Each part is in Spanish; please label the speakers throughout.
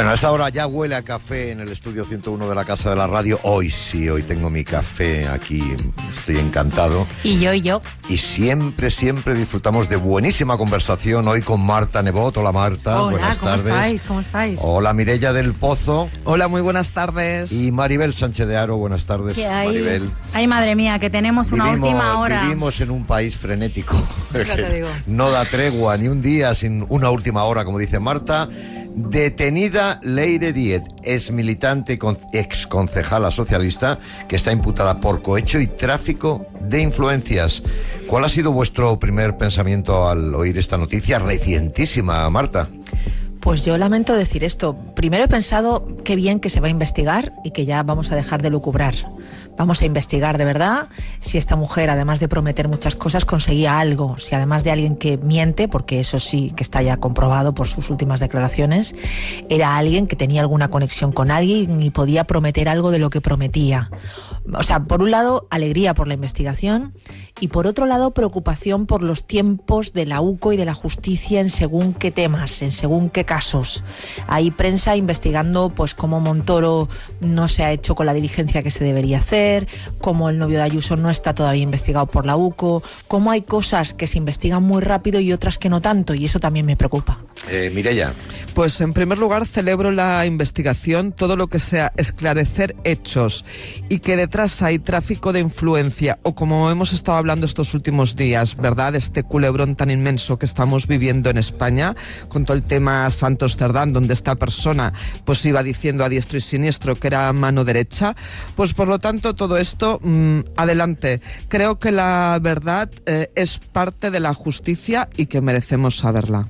Speaker 1: Bueno, a esta hora ya huele a café en el estudio 101 de la Casa de la Radio. Hoy sí, hoy tengo mi café aquí, estoy encantado.
Speaker 2: Y yo.
Speaker 1: Y siempre disfrutamos de buenísima conversación hoy con Marta Nebot. Hola Marta,
Speaker 2: hola,
Speaker 1: buenas tardes.
Speaker 2: ¿Cómo estáis?
Speaker 1: Hola Mireia del Pozo.
Speaker 3: Hola, muy buenas tardes.
Speaker 1: Y Maribel Sánchez de Haro, buenas tardes.
Speaker 2: ¿Qué hay?
Speaker 1: Maribel.
Speaker 2: Ay, madre mía, que tenemos una última hora.
Speaker 1: Vivimos en un país frenético.
Speaker 2: Ya te digo.
Speaker 1: No da tregua ni un día sin una última hora, como dice Marta. Detenida Leire Díez, ex militante y ex concejala socialista, que está imputada por cohecho y tráfico de influencias. ¿Cuál ha sido vuestro primer pensamiento al oír esta noticia recientísima, Marta?
Speaker 4: Pues yo lamento decir esto. Primero he pensado qué bien que se va a investigar y que ya vamos a dejar de lucubrar. Vamos a investigar de verdad si esta mujer, además de prometer muchas cosas, conseguía algo. Si además de alguien que miente, porque eso sí que está ya comprobado por sus últimas declaraciones, era alguien que tenía alguna conexión con alguien y podía prometer algo de lo que prometía. O sea, por un lado, alegría por la investigación y por otro lado, preocupación por los tiempos de la UCO y de la justicia en según qué temas, en según qué casos. Hay prensa investigando pues cómo Montoro no se ha hecho con la diligencia que se debería hacer, cómo el novio de Ayuso no está todavía investigado por la UCO, cómo hay cosas que se investigan muy rápido y otras que no tanto, y eso también me preocupa.
Speaker 1: Mireia.
Speaker 3: Pues en primer lugar celebro la investigación, todo lo que sea esclarecer hechos y que detrás hay tráfico de influencia o como hemos estado hablando estos últimos días, ¿verdad? Este culebrón tan inmenso que estamos viviendo en España con todo el tema Santos Cerdán, donde esta persona pues iba diciendo a diestro y siniestro que era mano derecha, pues por lo tanto todo esto, adelante. Creo que la verdad es parte de la justicia y que merecemos saberla.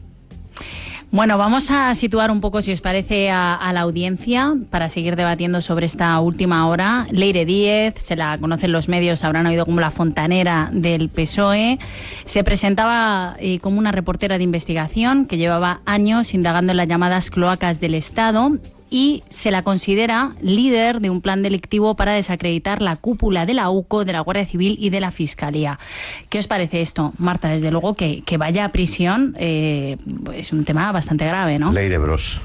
Speaker 2: Bueno, vamos a situar un poco, si os parece, a la audiencia para seguir debatiendo sobre esta última hora. Leire Díez, se la conocen los medios, habrán oído como la fontanera del PSOE. Se presentaba como una reportera de investigación que llevaba años indagando en las llamadas cloacas del Estado y se la considera líder de un plan delictivo para desacreditar la cúpula de la UCO, de la Guardia Civil y de la Fiscalía. ¿Qué os parece esto, Marta? Desde luego que vaya a prisión es un tema bastante grave, ¿no?
Speaker 1: Leire Bros.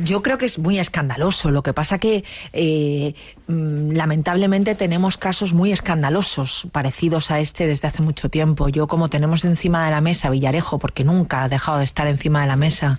Speaker 4: Yo creo que es muy escandaloso. Lo que pasa que lamentablemente tenemos casos muy escandalosos parecidos a este desde hace mucho tiempo. Yo, como tenemos encima de la mesa Villarejo, porque nunca ha dejado de estar encima de la mesa,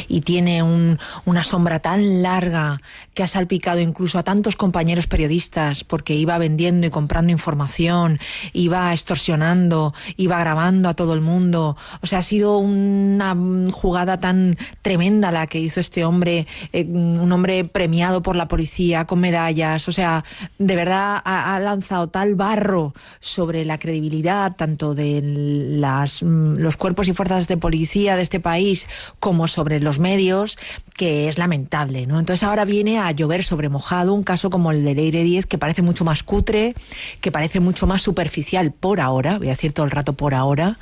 Speaker 4: y tiene una sombra tan larga que ha salpicado incluso a tantos compañeros periodistas porque iba vendiendo y comprando información, iba extorsionando, iba grabando a todo el mundo. O sea, ha sido una jugada tan tremenda la que hizo este hombre, un hombre premiado por la policía con medallas. O sea, de verdad ha lanzado tal barro sobre la credibilidad tanto de los cuerpos y fuerzas de policía de este país como sobre los medios, que es lamentable, ¿no? Entonces ahora viene a llover sobre mojado un caso como el de Leire Díez, que parece mucho más cutre, que parece mucho más superficial por ahora, voy a decir todo el rato por ahora,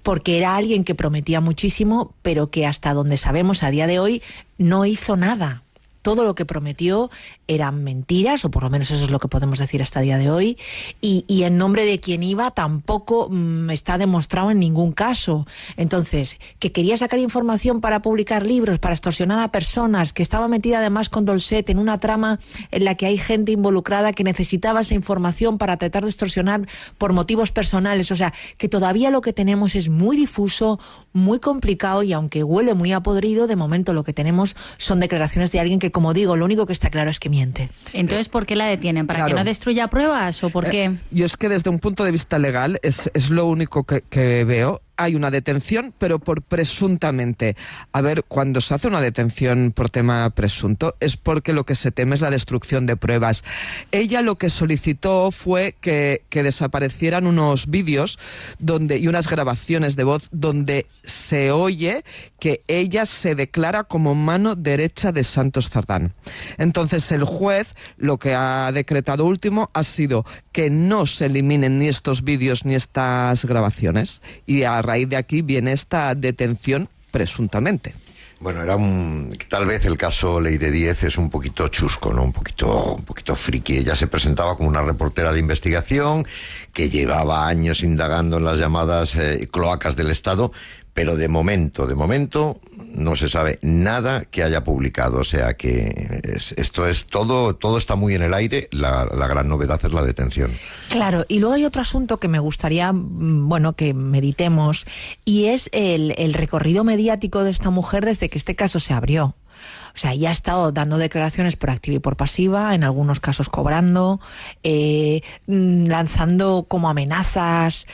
Speaker 4: porque era alguien que prometía muchísimo, pero que hasta donde sabemos a día de hoy no hizo nada. Todo lo que prometió eran mentiras, o por lo menos eso es lo que podemos decir hasta el día de hoy, y en nombre de quien iba tampoco está demostrado en ningún caso. Entonces, que quería sacar información para publicar libros, para extorsionar a personas, que estaba metida además con Dolcet en una trama en la que hay gente involucrada que necesitaba esa información para tratar de extorsionar por motivos personales. O sea, que todavía lo que tenemos es muy difuso, muy complicado, y aunque huele muy a podrido, de momento lo que tenemos son declaraciones de alguien que, como digo, lo único que está claro es que miente.
Speaker 2: Entonces, ¿por qué la detienen? ¿Para
Speaker 3: claro.
Speaker 2: que no destruya pruebas o por qué?
Speaker 3: Yo es que desde un punto de vista legal es lo único que veo. Hay una detención, pero por presuntamente. A ver, cuando se hace una detención por tema presunto es porque lo que se teme es la destrucción de pruebas. Ella lo que solicitó fue que desaparecieran unos vídeos y unas grabaciones de voz donde se oye que ella se declara como mano derecha de Santos Cerdán. Entonces el juez lo que ha decretado último ha sido que no se eliminen ni estos vídeos ni estas grabaciones, y a raíz de aquí viene esta detención presuntamente.
Speaker 1: Bueno, tal vez el caso Leire Díez es un poquito chusco, ¿no? Un poquito friki. Ella se presentaba como una reportera de investigación que llevaba años indagando en las llamadas cloacas del Estado, pero de momento no se sabe nada que haya publicado, o sea que esto es todo está muy en el aire. La gran novedad es la detención.
Speaker 4: Claro, y luego hay otro asunto que me gustaría, que meditemos, y es el recorrido mediático de esta mujer desde que este caso se abrió. O sea, ella ha estado dando declaraciones por activa y por pasiva, en algunos casos cobrando, lanzando como amenazas,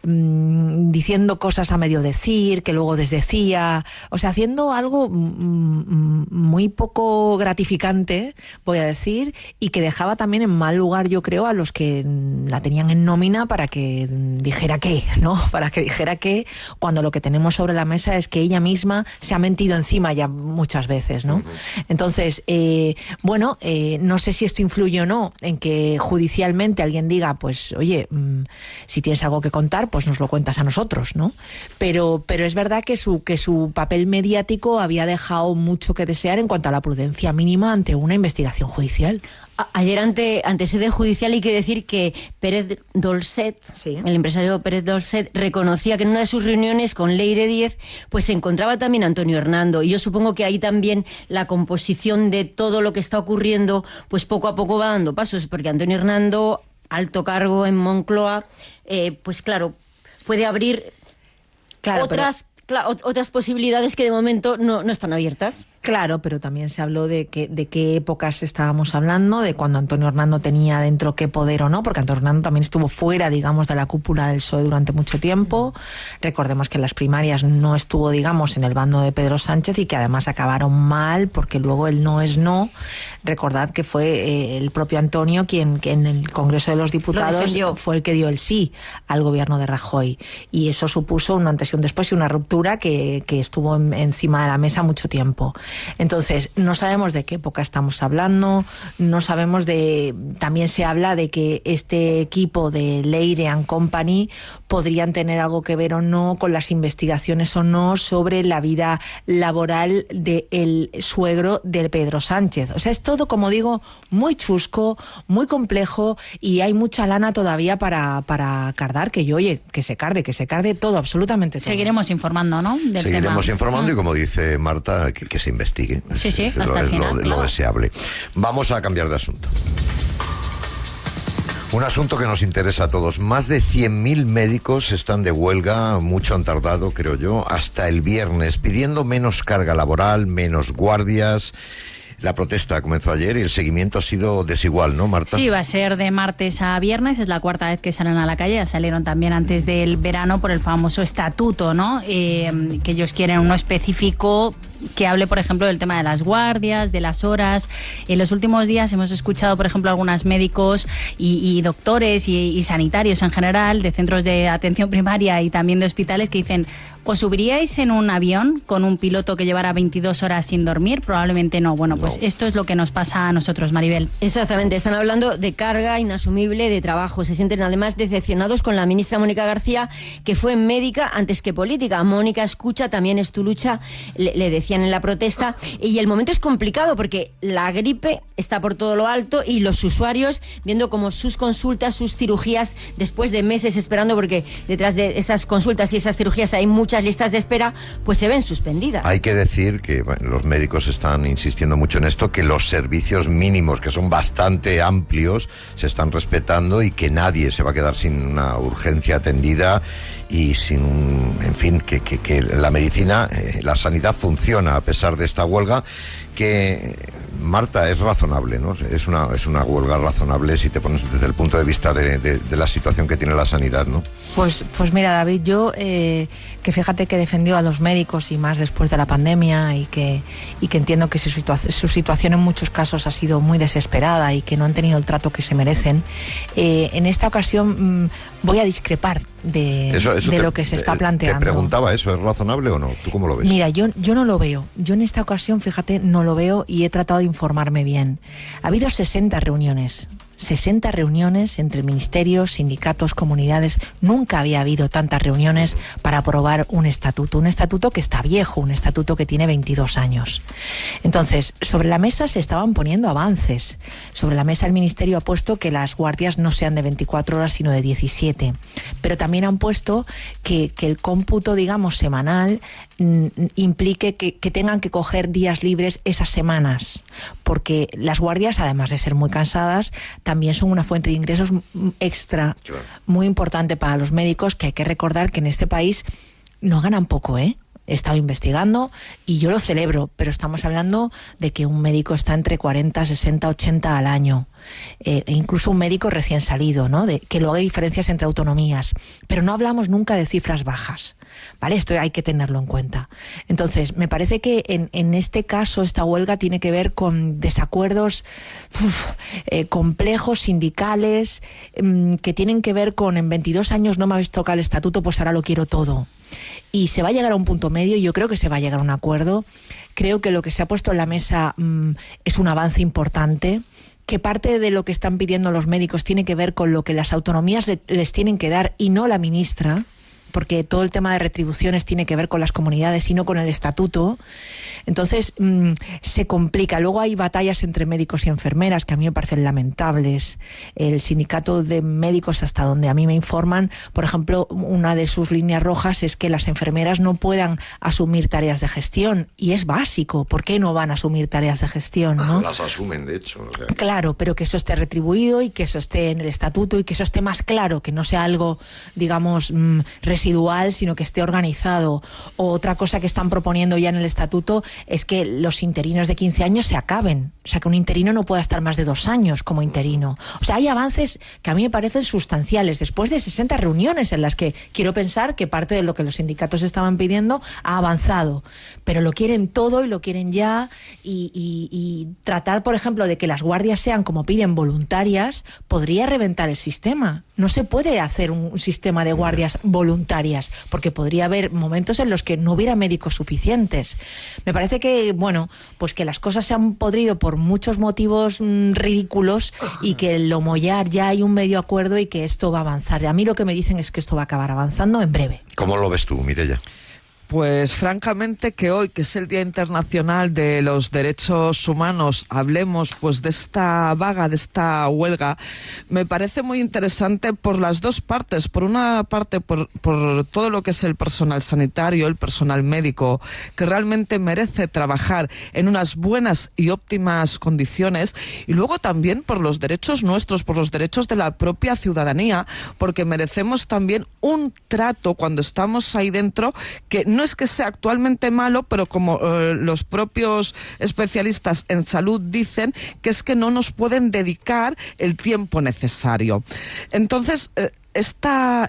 Speaker 4: diciendo cosas a medio decir, que luego desdecía, o sea, haciendo algo muy poco gratificante, voy a decir, y que dejaba también en mal lugar, yo creo, a los que la tenían en nómina para que dijera qué, ¿no? Para que dijera qué, cuando lo que tenemos sobre la mesa es que ella misma se ha mentido encima ya muchas veces, ¿no? Entonces, no sé si esto influye o no en que judicialmente alguien diga, pues, oye, si tienes algo que contar, pues nos lo cuentas a nosotros, ¿no? Pero es verdad que su papel mediático había dejado mucho que desear en cuanto a la prudencia mínima ante una investigación judicial.
Speaker 5: Ayer ante sede judicial hay que decir que Pérez Dolcet, sí, el empresario Pérez Dolcet, reconocía que en una de sus reuniones con Leire Díez pues se encontraba también Antonio Hernando, y yo supongo que ahí también la composición de todo lo que está ocurriendo pues poco a poco va dando pasos, porque Antonio Hernando, alto cargo en Moncloa, pues claro, puede abrir otras posibilidades que de momento no están abiertas.
Speaker 4: Claro, pero también se habló de qué épocas estábamos hablando, de cuando Antonio Hernando tenía dentro qué poder o no, porque Antonio Hernando también estuvo fuera, digamos, de la cúpula del PSOE durante mucho tiempo. Recordemos que en las primarias no estuvo, digamos, en el bando de Pedro Sánchez, y que además acabaron mal, porque luego el no es no. Recordad que fue el propio Antonio quien en el Congreso de los Diputados fue el que dio el sí al gobierno de Rajoy. Y eso supuso un antes y un después y una ruptura que estuvo encima de la mesa mucho tiempo. Entonces, no sabemos de qué época estamos hablando, no sabemos también se habla de que este equipo de Leire & Company podrían tener algo que ver o no con las investigaciones o no sobre la vida laboral del suegro de Pedro Sánchez. O sea, es todo, como digo, muy chusco, muy complejo, y hay mucha lana todavía para cardar, que se carde todo, absolutamente todo.
Speaker 2: Seguiremos informando, ¿no?
Speaker 1: Seguiremos informando, y como dice Marta, que se investigue.
Speaker 2: Sí, hasta el final.
Speaker 1: Lo deseable. Vamos a cambiar de asunto. Un asunto que nos interesa a todos. Más de 100.000 médicos están de huelga, mucho han tardado, creo yo, hasta el viernes, pidiendo menos carga laboral, menos guardias. La protesta comenzó ayer y el seguimiento ha sido desigual, ¿no, Marta?
Speaker 2: Sí, va a ser de martes a viernes, es la cuarta vez que salen a la calle, ya salieron también antes del verano por el famoso estatuto, ¿no? Que ellos quieren uno específico que hable, por ejemplo, del tema de las guardias, de las horas. En los últimos días hemos escuchado, por ejemplo, algunos médicos y doctores y sanitarios en general, de centros de atención primaria y también de hospitales, que dicen: ¿os subiríais en un avión con un piloto que llevara 22 horas sin dormir? Probablemente no. Bueno, pues esto es lo que nos pasa a nosotros, Maribel.
Speaker 5: Exactamente, están hablando de carga inasumible de trabajo. Se sienten además decepcionados con la ministra Mónica García, que fue médica antes que política. Mónica, escucha, también es tu lucha, le decían en la protesta. Y el momento es complicado porque la gripe está por todo lo alto y los usuarios viendo como sus consultas, sus cirugías, después de meses esperando, porque detrás de esas consultas y esas cirugías hay muchas listas de espera, pues se ven suspendidas.
Speaker 1: Hay que decir que los médicos están insistiendo mucho en esto, que los servicios mínimos, que son bastante amplios, se están respetando, y que nadie se va a quedar sin una urgencia atendida y sin que la medicina, la sanidad funciona a pesar de esta huelga, que, Marta, es razonable, ¿no? Es una huelga razonable si te pones desde el punto de vista de la situación que tiene la sanidad, ¿no?
Speaker 4: Pues mira, David, yo que fíjate que defendió a los médicos, y más después de la pandemia, y que entiendo que su situación en muchos casos ha sido muy desesperada y que no han tenido el trato que se merecen. En esta ocasión voy a discrepar de lo que se está planteando.
Speaker 1: Te preguntaba eso, ¿es razonable o no? ¿Tú cómo lo ves?
Speaker 4: Mira, yo no lo veo. Yo en esta ocasión, fíjate, no lo veo, y he tratado de informarme bien. Ha habido 60 reuniones. 60 reuniones entre ministerios, sindicatos, comunidades. Nunca había habido tantas reuniones para aprobar un estatuto que está viejo, un estatuto que tiene 22 años. Entonces, sobre la mesa se estaban poniendo avances. Sobre la mesa el Ministerio ha puesto que las guardias no sean de 24 horas, sino de 17. Pero también han puesto que el cómputo, digamos, semanal implique que tengan que coger días libres esas semanas, porque las guardias, además de ser muy cansadas, también son una fuente de ingresos extra, muy importante para los médicos, que hay que recordar que en este país no ganan poco, ¿eh? He estado investigando y yo lo celebro, pero estamos hablando de que un médico está entre 40, 60, 80 al año. Incluso un médico recién salido, ¿no? Que luego hay diferencias entre autonomías, pero no hablamos nunca de cifras bajas, ¿vale? Esto hay que tenerlo en cuenta. Entonces, me parece que en este caso esta huelga tiene que ver con desacuerdos complejos, sindicales, que tienen que ver con: en 22 años no me habéis tocado el estatuto, pues ahora lo quiero todo. Y se va a llegar a un punto medio, y yo creo que se va a llegar a un acuerdo. Creo que lo que se ha puesto en la mesa es un avance importante, que parte de lo que están pidiendo los médicos tiene que ver con lo que las autonomías les tienen que dar y no la ministra, porque todo el tema de retribuciones tiene que ver con las comunidades y no con el estatuto. Entonces se complica. Luego hay batallas entre médicos y enfermeras que a mí me parecen lamentables. El sindicato de médicos, hasta donde a mí me informan, por ejemplo, una de sus líneas rojas es que las enfermeras no puedan asumir tareas de gestión, y es básico. ¿Por qué no van a asumir tareas de gestión, no?
Speaker 1: Las asumen, de hecho. O sea.
Speaker 4: Claro, pero que eso esté retribuido y que eso esté en el estatuto y que eso esté más claro, que no sea algo, digamos, residual, sino que esté organizado. O otra cosa que están proponiendo ya en el estatuto es que los interinos de 15 años se acaben. O sea, que un interino no pueda estar más de 2 años como interino. O sea, hay avances que a mí me parecen sustanciales, después de 60 reuniones en las que quiero pensar que parte de lo que los sindicatos estaban pidiendo ha avanzado. Pero lo quieren todo y lo quieren ya, y tratar, por ejemplo, de que las guardias sean, como piden, voluntarias, podría reventar el sistema. No se puede hacer un sistema de guardias voluntarias, porque podría haber momentos en los que no hubiera médicos suficientes. Me parece que, bueno, pues que las cosas se han podrido por muchos motivos ridículos, y que en lo mollar ya hay un medio acuerdo y que esto va a avanzar. A mí lo que me dicen es que esto va a acabar avanzando en breve.
Speaker 1: ¿Cómo lo ves tú, Mireia?
Speaker 3: Pues francamente que hoy, que es el Día Internacional de los Derechos Humanos, hablemos pues de esta vaga, de esta huelga, me parece muy interesante por las dos partes. Por una parte, por todo lo que es el personal sanitario, el personal médico, que realmente merece trabajar en unas buenas y óptimas condiciones, y luego también por los derechos nuestros, por los derechos de la propia ciudadanía, porque merecemos también un trato cuando estamos ahí dentro, que no es que sea actualmente malo, pero como los propios especialistas en salud dicen, que es que no nos pueden dedicar el tiempo necesario. Entonces, esta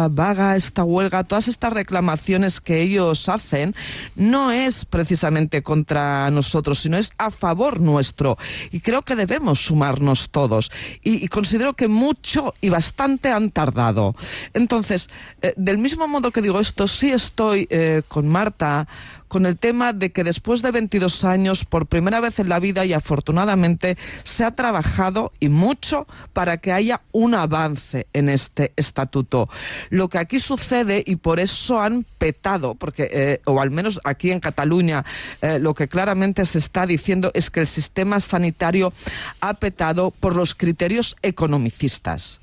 Speaker 3: vaga, esta huelga, todas estas reclamaciones que ellos hacen, no es precisamente contra nosotros, sino es a favor nuestro. Y creo que debemos sumarnos todos. Y considero que mucho y bastante han tardado. Entonces, del mismo modo que digo esto, sí estoy con Marta, con el tema de que después de 22 años, por primera vez en la vida y afortunadamente, se ha trabajado y mucho para que haya un avance en este estatuto. Lo que aquí sucede, y por eso han petado, porque o al menos aquí en Cataluña lo que claramente se está diciendo es que el sistema sanitario ha petado por los criterios economicistas.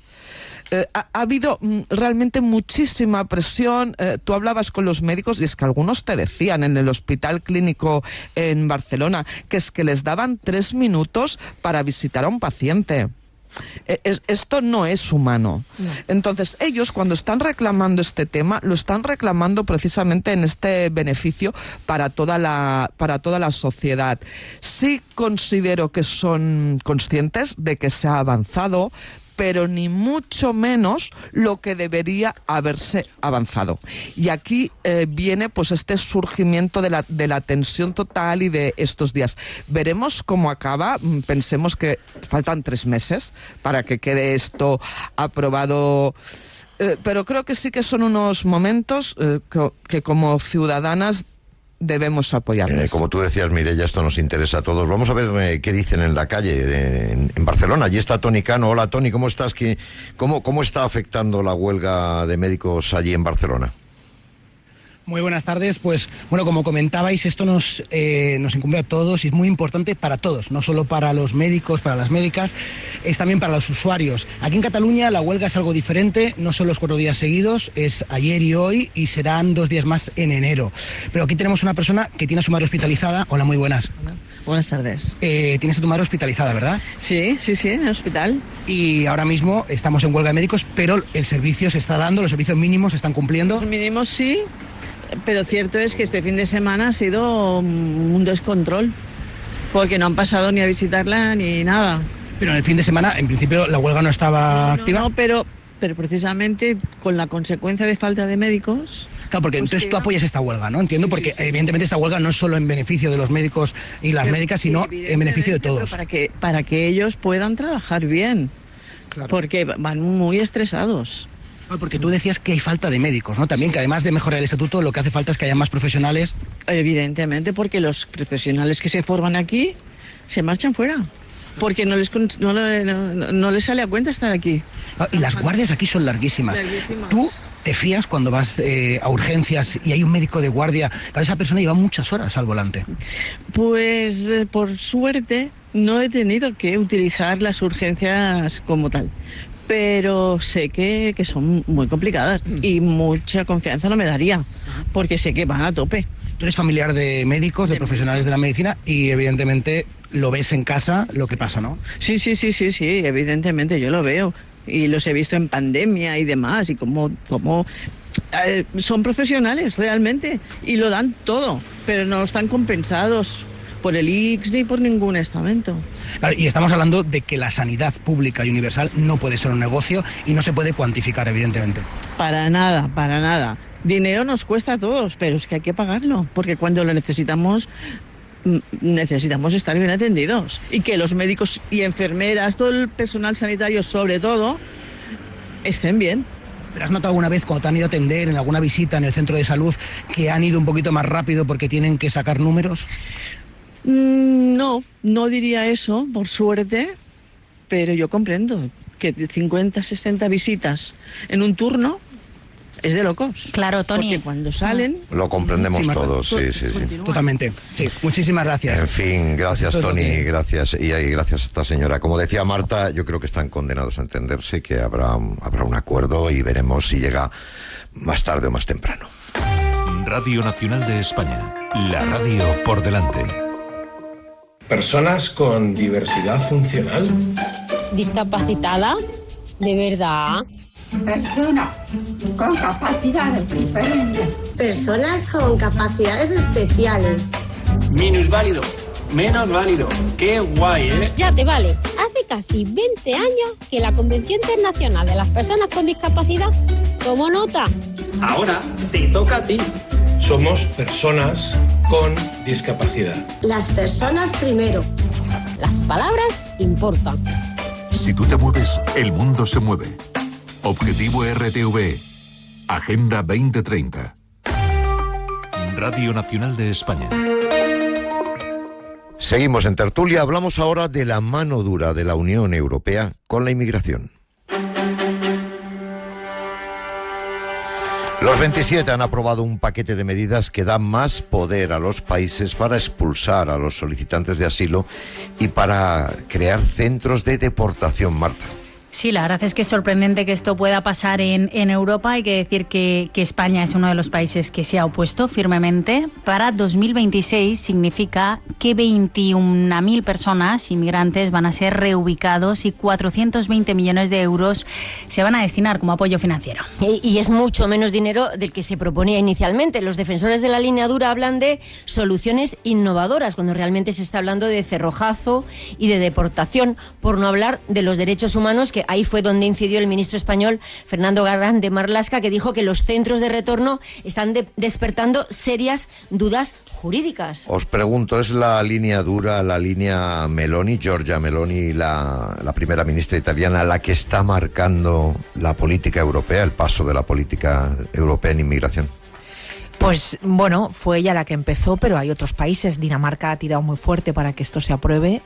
Speaker 3: Ha habido realmente muchísima presión. Tú hablabas con los médicos y es que algunos te decían en el Hospital Clínico en Barcelona que es que les daban 3 minutos para visitar a un paciente. Esto no es humano. No. Entonces, ellos cuando están reclamando este tema, lo están reclamando precisamente en este beneficio para toda la sociedad. Sí considero que son conscientes de que se ha avanzado, pero ni mucho menos lo que debería haberse avanzado. Y aquí viene pues este surgimiento de la tensión total y de estos días. Veremos cómo acaba. Pensemos que faltan 3 meses para que quede esto aprobado. Pero creo que sí que son unos momentos que como ciudadanas debemos apoyarles.
Speaker 1: Como tú decías, Mireia, esto nos interesa a todos. Vamos a ver qué dicen en la calle, en Barcelona. Allí está Toni Cano. Hola, Toni, ¿cómo estás? ¿Cómo está afectando la huelga de médicos allí en Barcelona?
Speaker 6: Muy buenas tardes. Pues bueno, como comentabais, esto nos incumbe a todos y es muy importante para todos, no solo para los médicos, para las médicas, es también para los usuarios. Aquí en Cataluña la huelga es algo diferente, no son los 4 días seguidos, es ayer y hoy y serán 2 días más en enero. Pero aquí tenemos una persona que tiene a su madre hospitalizada. Hola, muy buenas.
Speaker 7: Hola. Buenas tardes.
Speaker 6: Tienes a tu madre hospitalizada, ¿verdad?
Speaker 7: Sí, en el hospital.
Speaker 6: Y ahora mismo estamos en huelga de médicos, pero el servicio se está dando, los servicios mínimos se están cumpliendo.
Speaker 7: Los mínimos sí. Pero cierto es que este fin de semana ha sido un descontrol, porque no han pasado ni a visitarla ni nada.
Speaker 6: Pero en el fin de semana, en principio, la huelga no estaba activa.
Speaker 7: No, pero precisamente con la consecuencia de falta de médicos...
Speaker 6: Claro, porque pues entonces tú apoyas esta huelga, ¿no? Entiendo, porque sí. Evidentemente esta huelga no es solo en beneficio de los médicos y las médicas, sino en beneficio de todos.
Speaker 7: Para que ellos puedan trabajar bien, claro. Porque van muy estresados.
Speaker 6: Porque tú decías que hay falta de médicos, ¿no? También, sí. Que además de mejorar el estatuto, lo que hace falta es que haya más profesionales.
Speaker 7: Evidentemente, porque los profesionales que se forman aquí se marchan fuera. Porque no les sale a cuenta estar aquí.
Speaker 6: Y las guardias aquí son larguísimas. ¿Tú te fías cuando vas a urgencias y hay un médico de guardia? Claro, esa persona lleva muchas horas al volante.
Speaker 7: Pues, por suerte, no he tenido que utilizar las urgencias como tal. Pero sé que son muy complicadas y mucha confianza no me daría, porque sé que van a tope.
Speaker 6: Tú eres familiar de médicos, de profesionales de la medicina y evidentemente lo ves en casa lo que pasa, ¿no?
Speaker 7: Sí, evidentemente yo lo veo y los he visto en pandemia y demás y como son profesionales realmente y lo dan todo, pero no están compensados por el IX ni por ningún estamento.
Speaker 6: Claro, y estamos hablando de que la sanidad pública y universal no puede ser un negocio y no se puede cuantificar, evidentemente.
Speaker 7: Para nada. Dinero nos cuesta a todos, pero es que hay que pagarlo, porque cuando lo necesitamos estar bien atendidos. Y que los médicos y enfermeras, todo el personal sanitario sobre todo, estén bien.
Speaker 6: ¿Pero has notado alguna vez cuando te han ido a atender en alguna visita en el centro de salud que han ido un poquito más rápido porque tienen que sacar números?
Speaker 7: No diría eso, por suerte, pero yo comprendo que de 50, 60 visitas en un turno es de locos.
Speaker 2: Claro, Toni.
Speaker 7: Porque cuando salen...
Speaker 1: Lo comprendemos
Speaker 6: sí,
Speaker 1: todos, sí.
Speaker 6: Totalmente. Sí, muchísimas gracias.
Speaker 1: En fin, gracias, Toni, gracias. Y gracias a esta señora. Como decía Marta, yo creo que están condenados a entenderse, que habrá un acuerdo y veremos si llega más tarde o más temprano.
Speaker 8: Radio Nacional de España. La radio por delante.
Speaker 9: Personas con diversidad funcional.
Speaker 10: Discapacitada, de verdad.
Speaker 11: Personas con capacidades diferentes.
Speaker 12: Personas con capacidades especiales.
Speaker 13: Minusválido, menos válido. Qué guay, ¿eh?
Speaker 10: Ya te vale. Hace casi 20 años que la Convención Internacional de las Personas con Discapacidad tomó nota.
Speaker 13: Ahora te toca a ti.
Speaker 9: Somos personas con discapacidad.
Speaker 12: Las personas primero.
Speaker 10: Las palabras importan.
Speaker 8: Si tú te mueves, el mundo se mueve. Objetivo RTV. Agenda 2030. Radio Nacional de España.
Speaker 1: Seguimos en tertulia. Hablamos ahora de la mano dura de la Unión Europea con la inmigración. Los 27 han aprobado un paquete de medidas que da más poder a los países para expulsar a los solicitantes de asilo y para crear centros de deportación, Marta.
Speaker 2: Sí, la verdad es que es sorprendente que esto pueda pasar en Europa. Hay que decir que España es uno de los países que se ha opuesto firmemente. Para 2026 significa que 21.000 personas, inmigrantes, van a ser reubicados y 420 millones de euros se van a destinar como apoyo financiero.
Speaker 5: Y es mucho menos dinero del que se proponía inicialmente. Los defensores de la línea dura hablan de soluciones innovadoras, cuando realmente se está hablando de cerrojazo y de deportación, por no hablar de los derechos humanos, que ahí fue donde incidió el ministro español Fernando Garrán de Marlaska, que dijo que los centros de retorno están despertando serias dudas jurídicas.
Speaker 1: Os pregunto, ¿es la línea dura, la línea Meloni, Giorgia Meloni, la primera ministra italiana, la que está marcando la política europea, el paso de la política europea en inmigración?
Speaker 4: Pues bueno, fue ella la que empezó, pero hay otros países. Dinamarca ha tirado muy fuerte para que esto se apruebe.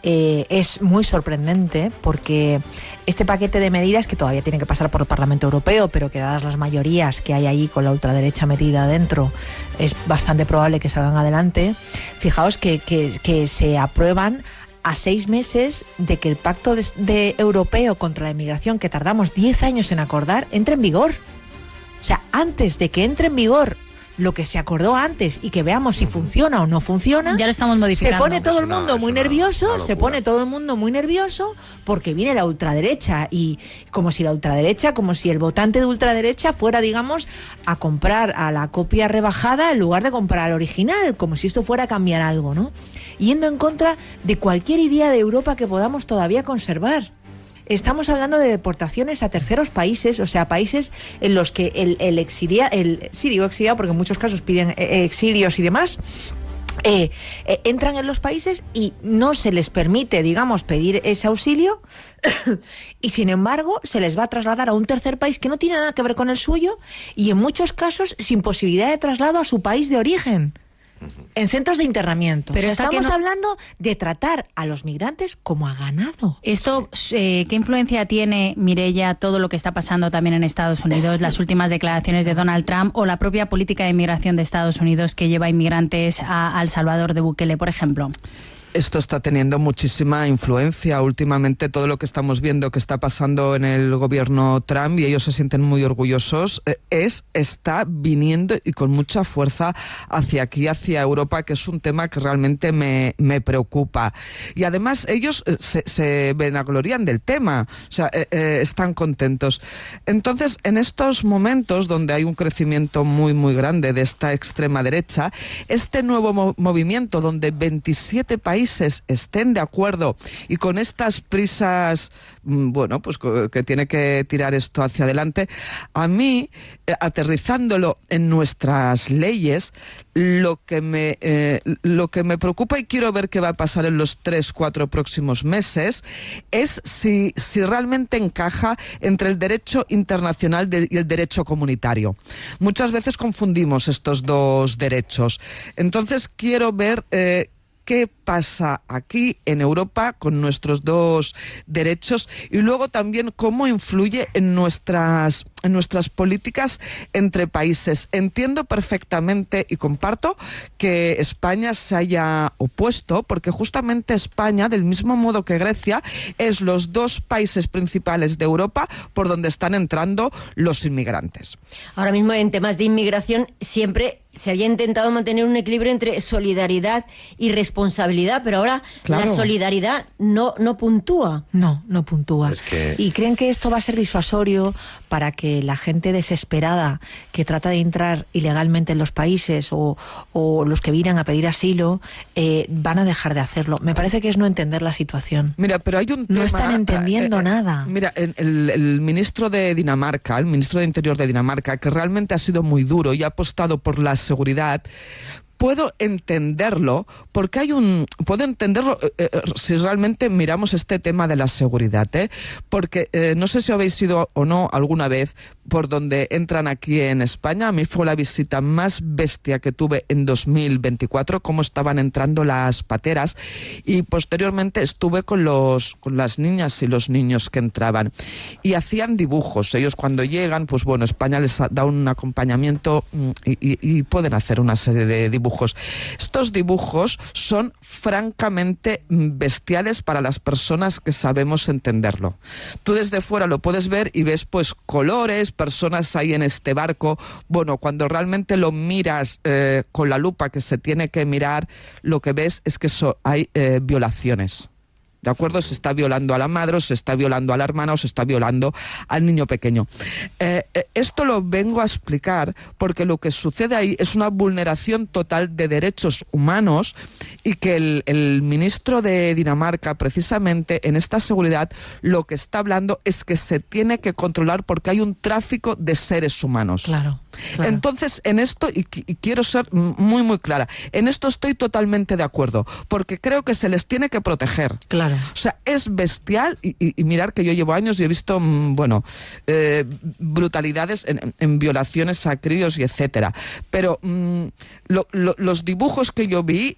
Speaker 4: Es muy sorprendente porque este paquete de medidas, que todavía tiene que pasar por el Parlamento Europeo, pero que dadas las mayorías que hay allí con la ultraderecha metida adentro, es bastante probable que salgan adelante. Fijaos que se aprueban a 6 meses de que el pacto de europeo contra la inmigración, que tardamos 10 años en acordar, entre en vigor. O sea, antes de que entre en vigor lo que se acordó antes y que veamos si funciona o no funciona,
Speaker 2: ya lo estamos modificando.
Speaker 4: Se pone todo el mundo muy nervioso porque viene la ultraderecha y como si el votante de ultraderecha fuera, digamos, a comprar a la copia rebajada en lugar de comprar al original, como si esto fuera a cambiar algo, ¿no? Yendo en contra de cualquier idea de Europa que podamos todavía conservar. Estamos hablando de deportaciones a terceros países, o sea, países en los que el exiliado, porque en muchos casos piden exilios y demás, entran en los países y no se les permite, digamos, pedir ese auxilio y sin embargo se les va a trasladar a un tercer país que no tiene nada que ver con el suyo y en muchos casos sin posibilidad de traslado a su país de origen. En centros de internamiento. Pero estamos hablando de tratar a los migrantes como a ganado.
Speaker 2: Esto, ¿qué influencia tiene, Mireia, todo lo que está pasando también en Estados Unidos, las últimas declaraciones de Donald Trump o la propia política de inmigración de Estados Unidos que lleva inmigrantes a El Salvador de Bukele, por ejemplo?
Speaker 3: Esto está teniendo muchísima influencia. Últimamente todo lo que estamos viendo que está pasando en el gobierno Trump, y ellos se sienten muy orgullosos, está viniendo y con mucha fuerza hacia aquí, hacia Europa, que es un tema que realmente me preocupa. Y además ellos se vanaglorian del tema, o sea, están contentos. Entonces, en estos momentos donde hay un crecimiento muy, muy grande de esta extrema derecha, este nuevo movimiento donde 27 países estén de acuerdo y con estas prisas, bueno, pues que tiene que tirar esto hacia adelante, a mí, aterrizándolo en nuestras leyes, lo que me preocupa y quiero ver qué va a pasar en los 3-4 próximos meses es si realmente encaja entre el derecho internacional y el derecho comunitario. Muchas veces confundimos estos dos derechos. Entonces quiero ver qué pasa aquí en Europa con nuestros dos derechos y luego también cómo influye en nuestras políticas entre países. Entiendo perfectamente y comparto que España se haya opuesto porque justamente España, del mismo modo que Grecia, es los dos países principales de Europa por donde están entrando los inmigrantes.
Speaker 5: Ahora mismo en temas de inmigración siempre se había intentado mantener un equilibrio entre solidaridad y responsabilidad, pero ahora claro, la solidaridad no puntúa.
Speaker 4: No puntúa. Y creen que esto va a ser disuasorio para que la gente desesperada que trata de entrar ilegalmente en los países o los que vienen a pedir asilo van a dejar de hacerlo. Me parece que es no entender la situación.
Speaker 3: Mira, pero hay un tema...
Speaker 4: No están entendiendo nada.
Speaker 3: Mira, el ministro de Dinamarca, el ministro de Interior de Dinamarca, que realmente ha sido muy duro y ha apostado por la seguridad, puedo entenderlo porque puedo entenderlo si realmente miramos este tema de la seguridad, porque no sé si habéis ido o no alguna vez por donde entran aquí en España. A mí fue la visita más bestia que tuve en 2024, cómo estaban entrando las pateras, y posteriormente estuve con las niñas y los niños que entraban y hacían dibujos. Ellos cuando llegan, pues bueno, España les da un acompañamiento y pueden hacer una serie de dibujos. Estos dibujos son francamente bestiales para las personas que sabemos entenderlo. Tú desde fuera lo puedes ver y ves pues colores, personas ahí en este barco. Bueno, cuando realmente lo miras con la lupa que se tiene que mirar, lo que ves es que hay violaciones. ¿De acuerdo? Se está violando a la madre, o se está violando a la hermana, o se está violando al niño pequeño. Esto lo vengo a explicar porque lo que sucede ahí es una vulneración total de derechos humanos y que el ministro de Dinamarca, precisamente en esta seguridad, lo que está hablando es que se tiene que controlar porque hay un tráfico de seres humanos.
Speaker 4: Claro.
Speaker 3: Claro. Entonces, en esto, y quiero ser muy, muy clara, en esto estoy totalmente de acuerdo, porque creo que se les tiene que proteger.
Speaker 4: Claro.
Speaker 3: O sea, es bestial, y mirar que yo llevo años y he visto, brutalidades en violaciones a críos y etcétera. Pero los dibujos que yo vi,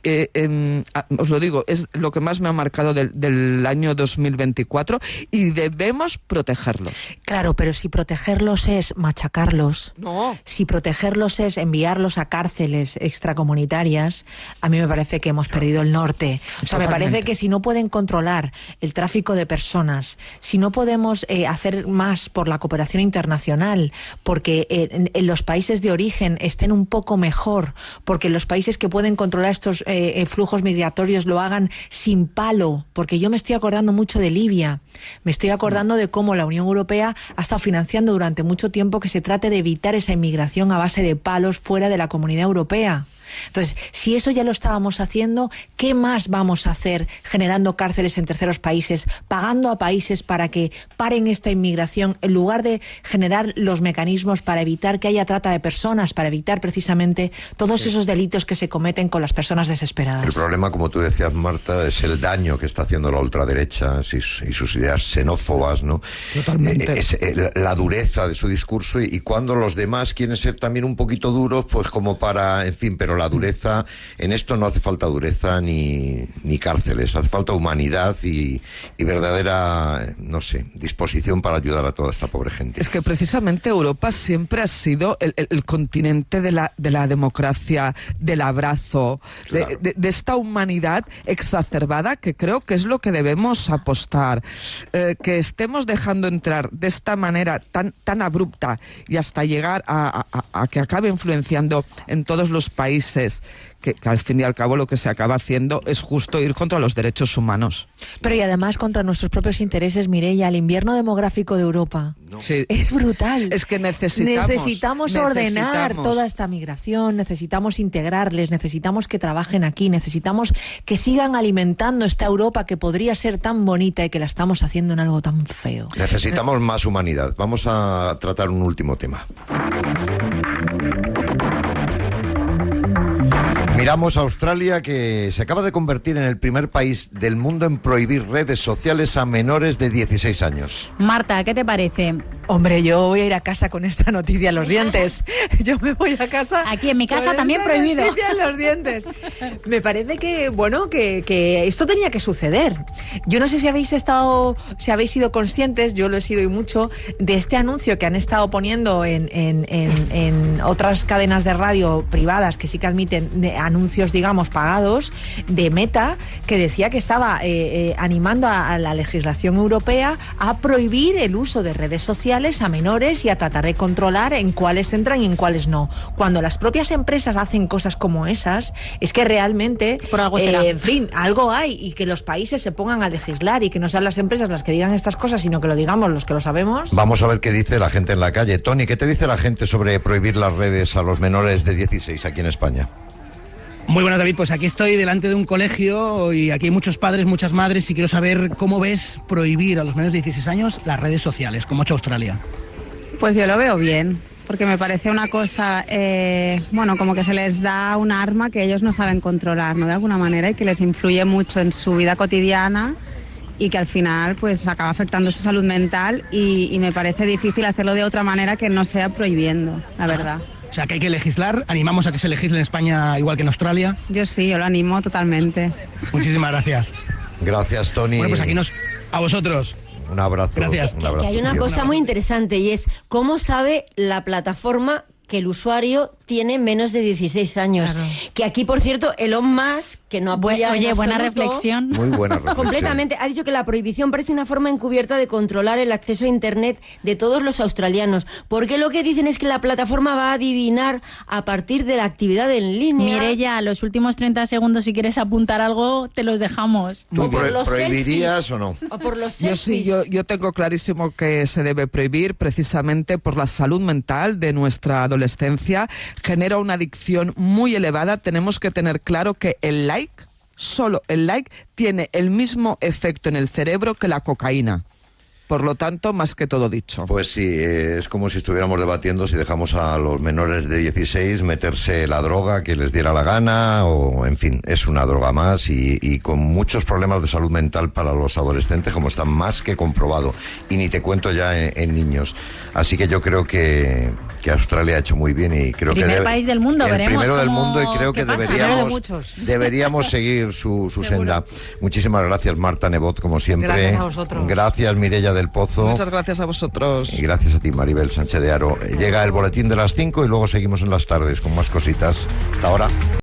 Speaker 3: os lo digo, es lo que más me ha marcado del año 2024, y debemos protegerlos.
Speaker 4: Claro, pero si protegerlos es machacarlos,
Speaker 3: no.
Speaker 4: Si protegerlos es enviarlos a cárceles extracomunitarias, a mí me parece que hemos perdido el norte. O sea, me parece que si no pueden controlar el tráfico de personas, si no podemos hacer más por la cooperación internacional, porque en los países de origen estén un poco mejor, porque los países que pueden controlar estos flujos migratorios lo hagan sin palo, porque yo me estoy acordando mucho de Libia, me estoy acordando de cómo la Unión Europea ha estado financiando durante mucho tiempo que se trate de evitar esa inmigración a base de palos fuera de la Comunidad Europea. Entonces, si eso ya lo estábamos haciendo, ¿qué más vamos a hacer generando cárceles en terceros países, pagando a países para que paren esta inmigración, en lugar de generar los mecanismos para evitar que haya trata de personas, para evitar precisamente todos esos delitos que se cometen con las personas desesperadas?
Speaker 1: El problema, como tú decías, Marta, es el daño que está haciendo la ultraderecha y sus ideas xenófobas, ¿no?
Speaker 3: Totalmente.
Speaker 1: Es la dureza de su discurso, y cuando los demás quieren ser también un poquito duros, pues como para, en fin, pero la dureza, en esto no hace falta dureza ni cárceles, hace falta humanidad y verdadera, no sé, disposición para ayudar a toda esta pobre gente.
Speaker 3: Es que precisamente Europa siempre ha sido el continente de la democracia, del abrazo, claro, de esta humanidad exacerbada, que creo que es lo que debemos apostar. Que estemos dejando entrar de esta manera tan abrupta y hasta llegar a que acabe influenciando en todos los países, que al fin y al cabo lo que se acaba haciendo es justo ir contra los derechos humanos.
Speaker 4: Pero y además contra nuestros propios intereses, Mireia. El invierno demográfico de Europa es brutal.
Speaker 3: Es que necesitamos
Speaker 4: ordenar toda esta migración, necesitamos integrarles, necesitamos que trabajen aquí, necesitamos que sigan alimentando esta Europa que podría ser tan bonita y que la estamos haciendo en algo tan feo.
Speaker 1: Necesitamos más humanidad. Vamos a tratar un último tema. Miramos a Australia, que se acaba de convertir en el primer país del mundo en prohibir redes sociales a menores de 16 años.
Speaker 2: Marta, ¿qué te parece?
Speaker 4: Hombre, yo voy a ir a casa con esta noticia en los dientes. Yo me voy a casa...
Speaker 2: Aquí en mi casa también prohibido.
Speaker 4: Noticia en los dientes. Me parece que, bueno, que esto tenía que suceder. Yo no sé si habéis sido conscientes, yo lo he sido y mucho, de este anuncio que han estado poniendo en otras cadenas de radio privadas que sí que admiten anuncios, digamos, pagados, de Meta, que decía que estaba animando a la legislación europea a prohibir el uso de redes sociales a menores y a tratar de controlar en cuáles entran y en cuáles no. Cuando las propias empresas hacen cosas como esas, es que realmente,
Speaker 2: por algo será.
Speaker 4: En fin, algo hay, y que los países se pongan a legislar y que no sean las empresas las que digan estas cosas, sino que lo digamos los que lo sabemos.
Speaker 1: Vamos a ver qué dice la gente en la calle. Tony, ¿qué te dice la gente sobre prohibir las redes a los menores de 16 aquí en España?
Speaker 6: Muy buenas, David. Pues aquí estoy delante de un colegio y aquí hay muchos padres, muchas madres, y quiero saber cómo ves prohibir a los menores de 16 años las redes sociales, como ha hecho Australia.
Speaker 14: Pues yo lo veo bien, porque me parece una cosa, como que se les da un arma que ellos no saben controlar, ¿no? De alguna manera, y que les influye mucho en su vida cotidiana y que al final pues acaba afectando su salud mental, y me parece difícil hacerlo de otra manera que no sea prohibiendo, la verdad.
Speaker 6: O sea, que hay que legislar. ¿Animamos a que se legisle en España igual que en Australia?
Speaker 14: Yo sí, yo lo animo totalmente.
Speaker 6: Muchísimas gracias.
Speaker 1: Gracias, Tony.
Speaker 6: Bueno, pues aquí a vosotros.
Speaker 1: Un abrazo.
Speaker 6: Gracias.
Speaker 1: Un abrazo.
Speaker 5: Que hay una cosa muy interesante, y es cómo sabe la plataforma que el usuario tiene menos de 16 años. Claro. Que aquí, por cierto, Elon Musk, que no apoya
Speaker 2: Oye,
Speaker 5: en
Speaker 2: buena
Speaker 5: absoluto,
Speaker 2: reflexión.
Speaker 1: Muy buena reflexión.
Speaker 5: Completamente. Ha dicho que la prohibición parece una forma encubierta de controlar el acceso a Internet de todos los australianos. Porque lo que dicen es que la plataforma va a adivinar a partir de la actividad en línea.
Speaker 2: Mireia, los últimos 30 segundos, si quieres apuntar algo, te los dejamos.
Speaker 1: ¿Tú prohibirías o no?
Speaker 5: O por los
Speaker 3: yo sí, yo tengo clarísimo que se debe prohibir, precisamente por la salud mental de nuestra adolescencia. Genera una adicción muy elevada. Tenemos que tener claro que el like, solo el like, tiene el mismo efecto en el cerebro que la cocaína. Por lo tanto, más que todo dicho.
Speaker 1: Pues sí, es como si estuviéramos debatiendo si dejamos a los menores de 16 meterse la droga que les diera la gana, o en fin, es una droga más y con muchos problemas de salud mental para los adolescentes, como está más que comprobado, y ni te cuento ya en niños. Así que yo creo que Australia ha hecho muy bien y creo
Speaker 2: primer
Speaker 1: que
Speaker 2: país del mundo,
Speaker 1: el
Speaker 2: veremos
Speaker 1: primero del
Speaker 2: cómo,
Speaker 1: mundo, y creo que deberíamos seguir su senda. Muchísimas gracias, Marta Nebot, como siempre.
Speaker 4: Gracias a vosotros.
Speaker 1: Gracias, Mireia del Pozo.
Speaker 3: Muchas gracias a vosotros.
Speaker 1: Y gracias a ti, Maribel Sánchez de Haro. Llega el boletín de las 5 y luego seguimos en las tardes con más cositas. Hasta ahora.